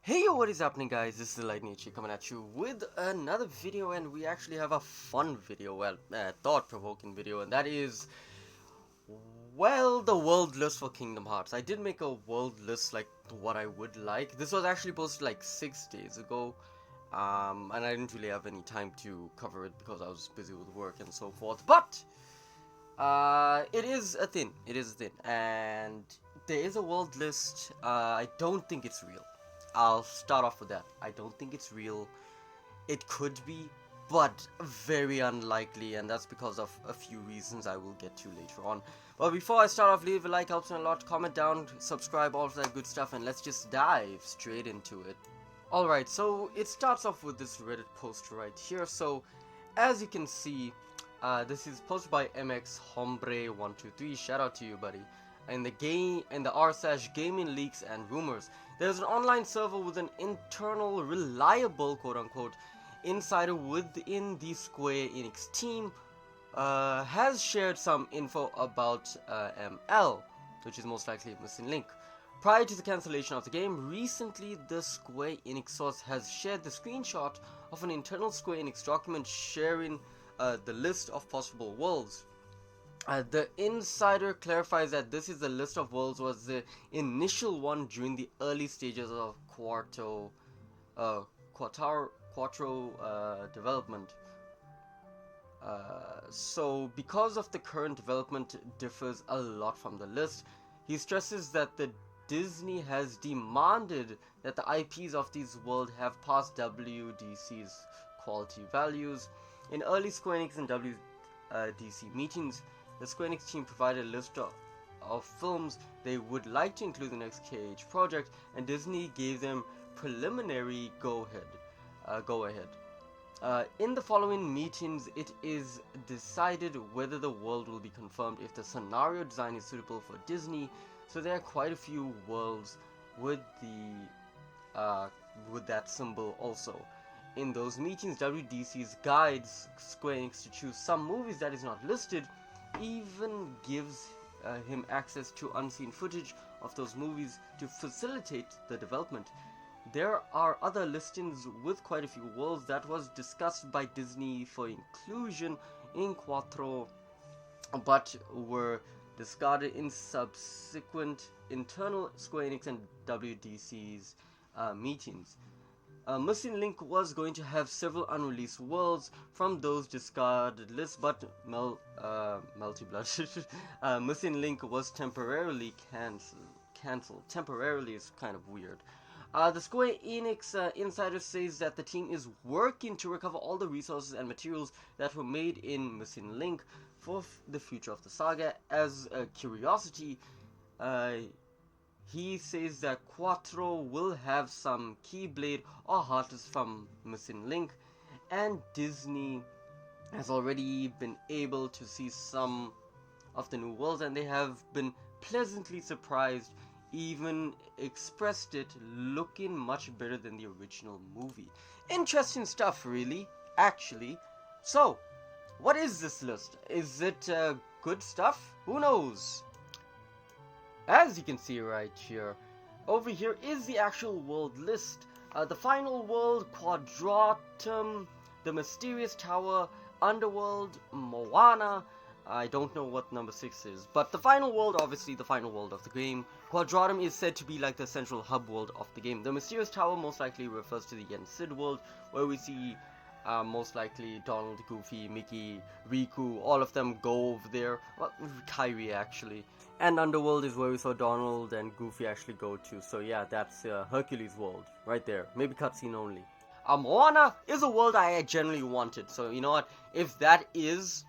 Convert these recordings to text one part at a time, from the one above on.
Hey yo, what is happening guys, this is the Lightning coming at you with another video, and we actually have a fun video, thought-provoking video, and that is, the world list for Kingdom Hearts. I did make a world list like what I would like. This was actually posted like 6 days ago, and I didn't really have any time to cover it because I was busy with work and so forth, but it is a thing, and there is a world list. I don't think it's real. I'll start off with that. I don't think it's real. It could be, but very unlikely, and that's because of a few reasons I will get to later on. But before I start off, leave a like, helps me a lot, comment down, subscribe, all of that good stuff, and let's just dive straight into it. Alright, so it starts off with this Reddit post right here. So, as you can see, this is posted by MX Hombre123, shout out to you buddy. In the r/gaming leaks and rumors, there's an online server with an internal reliable quote-unquote insider within the Square Enix team has shared some info about ML, which is most likely a missing link. Prior to the cancellation of the game, recently the Square Enix source has shared the screenshot of an internal Square Enix document sharing the list of possible worlds. The insider clarifies that this is the list of worlds was the initial one during the early stages of Quattro development. So because of the current development differs a lot from the list, he stresses that the Disney has demanded that the IPs of these worlds have passed WDC's quality values. In early Square Enix and WDC meetings, the Square Enix team provided a list of films they would like to include in the next KH project, and Disney gave them preliminary go-ahead. In the following meetings, it is decided whether the world will be confirmed if the scenario design is suitable for Disney. So there are quite a few worlds with that symbol also. In those meetings, WDC's guides Square Enix to choose some movies that is not listed, even gives him access to unseen footage of those movies to facilitate the development. There are other listings with quite a few worlds that was discussed by Disney for inclusion in Quattro, but were discarded in subsequent internal Square Enix and WDC's meetings. Missing Link was going to have several unreleased worlds from those discarded lists, but Missing Link was temporarily cancelled. Temporarily is kind of weird. The Square Enix insider says that the team is working to recover all the resources and materials that were made in Missing Link for the future of the saga. As a curiosity, he says that Quattro will have some Keyblade or Heartless from Missing Link, and Disney has already been able to see some of the new worlds, and they have been pleasantly surprised, even expressed it looking much better than the original movie. Interesting stuff, really, actually. So, what is this list? Is it good stuff? Who knows? As you can see right here, over here is the actual world list. The final world, Quadratum, the Mysterious Tower, Underworld, Moana. I don't know what number 6 is, but the final world, obviously the final world of the game. Quadratum is said to be like the central hub world of the game. The Mysterious Tower most likely refers to the Yen Sid world, where we see most likely Donald, Goofy, Mickey, Riku, all of them go over there. Well, Kyrie actually. And Underworld is where we saw Donald and Goofy actually go to. So yeah, that's Hercules' world right there. Maybe cutscene only. Moana is a world I generally wanted. So you know what? If that is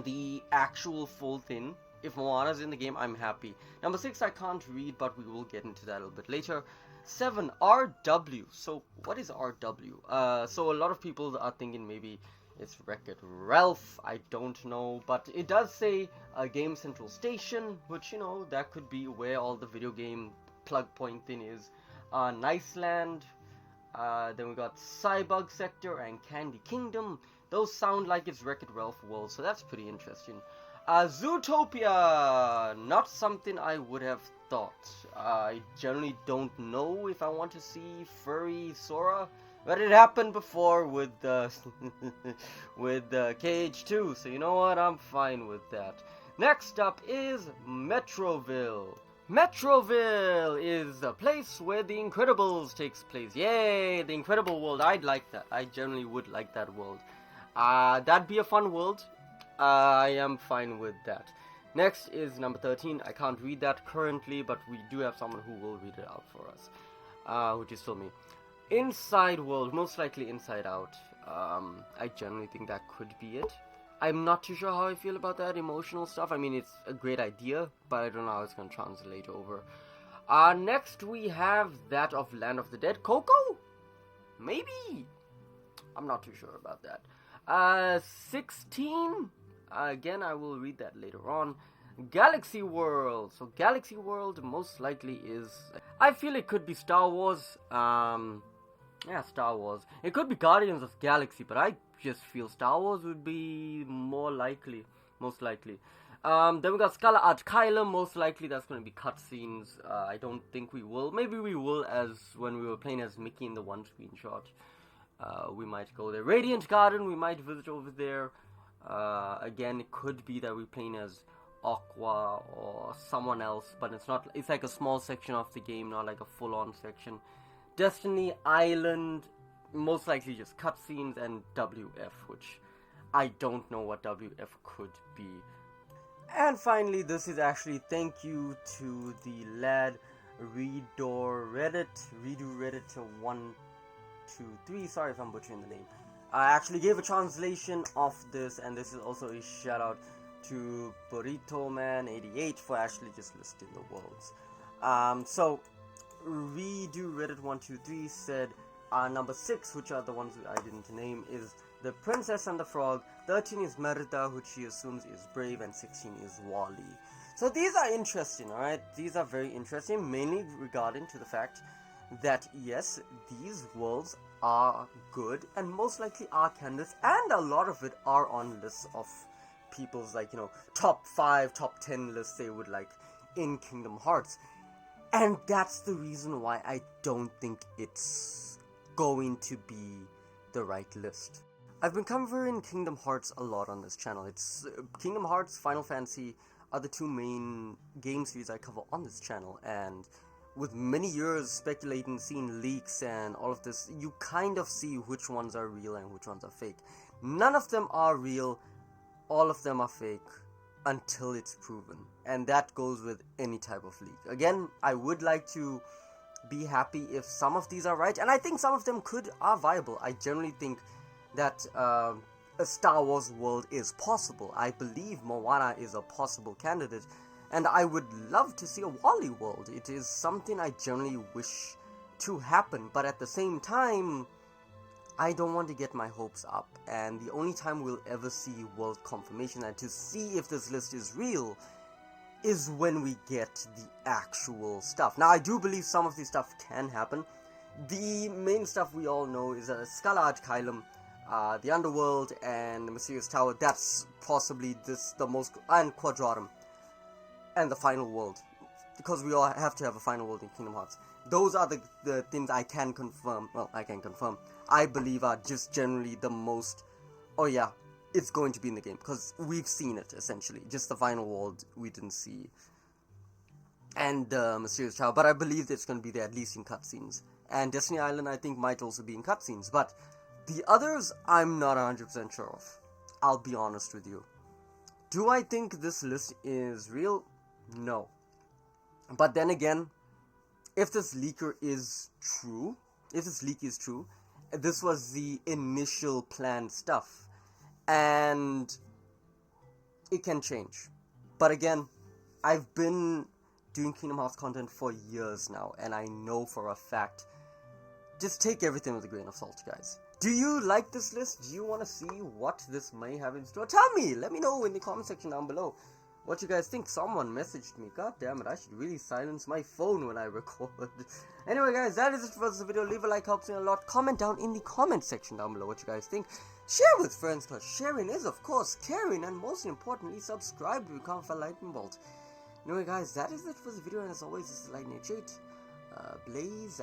the actual full thing, if Moana's in the game, I'm happy. Number 6 I can't read, but we will get into that a little bit later. 7, RW. So what is RW? So a lot of people are thinking maybe it's Wreck-It Ralph, I don't know, but it does say Game Central Station, which, you know, that could be where all the video game plug point thing is. Niceland, then we got Cybug Sector and Candy Kingdom. Those sound like it's Wreck-It Ralph world, so that's pretty interesting. Zootopia, not something I would have thought. I generally don't know if I want to see furry Sora, but it happened before with with KH2, so you know what? I'm fine with that. Next up is Metroville. Metroville is the place where The Incredibles takes place. Yay, The Incredible world. I'd like that. I generally would like that world. That'd be a fun world. I am fine with that. Next is number 13. I can't read that currently, but we do have someone who will read it out for us, which is still me. Inside World, most likely Inside Out. I generally think that could be it. I'm not too sure how I feel about that emotional stuff. I mean, it's a great idea, but I don't know how it's going to translate over. Next we have that of Land of the Dead. Coco? Maybe? I'm not too sure about that. 16? Again, I will read that later on. Galaxy World. So Galaxy World most likely is... I feel it could be Star Wars. Yeah, Star Wars. It could be Guardians of Galaxy, but I just feel Star Wars would be more likely. Most likely. Then we got Scarlet Archkylum. Most likely that's going to be cutscenes. I don't think we will. Maybe we will, as when we were playing as Mickey in the one screenshot. We might go there. Radiant Garden, we might visit over there. Again, it could be that we're playing as Aqua or someone else, but it's not. It's like a small section of the game, not like a full-on section. Destiny Island, most likely just cutscenes, and WF, which I don't know what WF could be. And finally, this is actually thank you to the lad Redo Reddit 123. Sorry if I'm butchering the name. I actually gave a translation of this, and this is also a shout out to Burrito Man 88 for actually just listing the worlds. So Redo Reddit 123 said number 6, which are the ones I didn't name, is the Princess and the Frog. 13 is Merida, which she assumes is brave, and 16 is Wally. So these are interesting, alright? These are very interesting, mainly regarding to the fact that yes, these worlds are good and most likely are candidates, and a lot of it are on lists of people's, like, you know, top 5, top 10 lists they would like in Kingdom Hearts. And that's the reason why I don't think it's going to be the right list. I've been covering Kingdom Hearts a lot on this channel. It's Kingdom Hearts, Final Fantasy are the two main game series I cover on this channel, and with many years speculating, seeing leaks and all of this, you kind of see which ones are real and which ones are fake. None of them are real, all of them are fake, until it's proven. And that goes with any type of leak. Again, I would like to be happy if some of these are right, and I think some of them are viable. I generally think that a Star Wars world is possible. I believe Moana is a possible candidate, and I would love to see a Wally world. It is something I generally wish to happen, but at the same time, I don't want to get my hopes up, and the only time we'll ever see world confirmation and to see if this list is real is when we get the actual stuff. Now, I do believe some of this stuff can happen. The main stuff we all know is that Scarlet Archkylum, the Underworld, and the Mysterious Tower, that's possibly the most, and Quadratum, and the final world, because we all have to have a final world in Kingdom Hearts. Those are the things I can confirm. Well, I can confirm. I believe are just generally the most, oh yeah, it's going to be in the game, because we've seen it, essentially. Just the final world we didn't see. And the Mysterious Tower, but I believe it's going to be there at least in cutscenes. And Destiny Island, I think, might also be in cutscenes, but the others, I'm not 100% sure of. I'll be honest with you. Do I think this list is real? No. But then again, if this leaker is true, if this leak is true, this was the initial planned stuff, and it can change. But again, I've been doing Kingdom Hearts content for years now, and I know for a fact, just take everything with a grain of salt, guys. Do you like this list? Do you want to see what this may have in store? Tell me! Let me know in the comment section down below what you guys think. Someone messaged me. God damn it, I should really silence my phone when I record. Anyway, guys, that is it for this video. Leave a like, helps me a lot. Comment down in the comment section down below what you guys think. Share with friends, because sharing is, of course, caring. And most importantly, subscribe to become a lightning bolt. Anyway guys, that is it for the video, and as always, this is Lightning Cheat. Blaze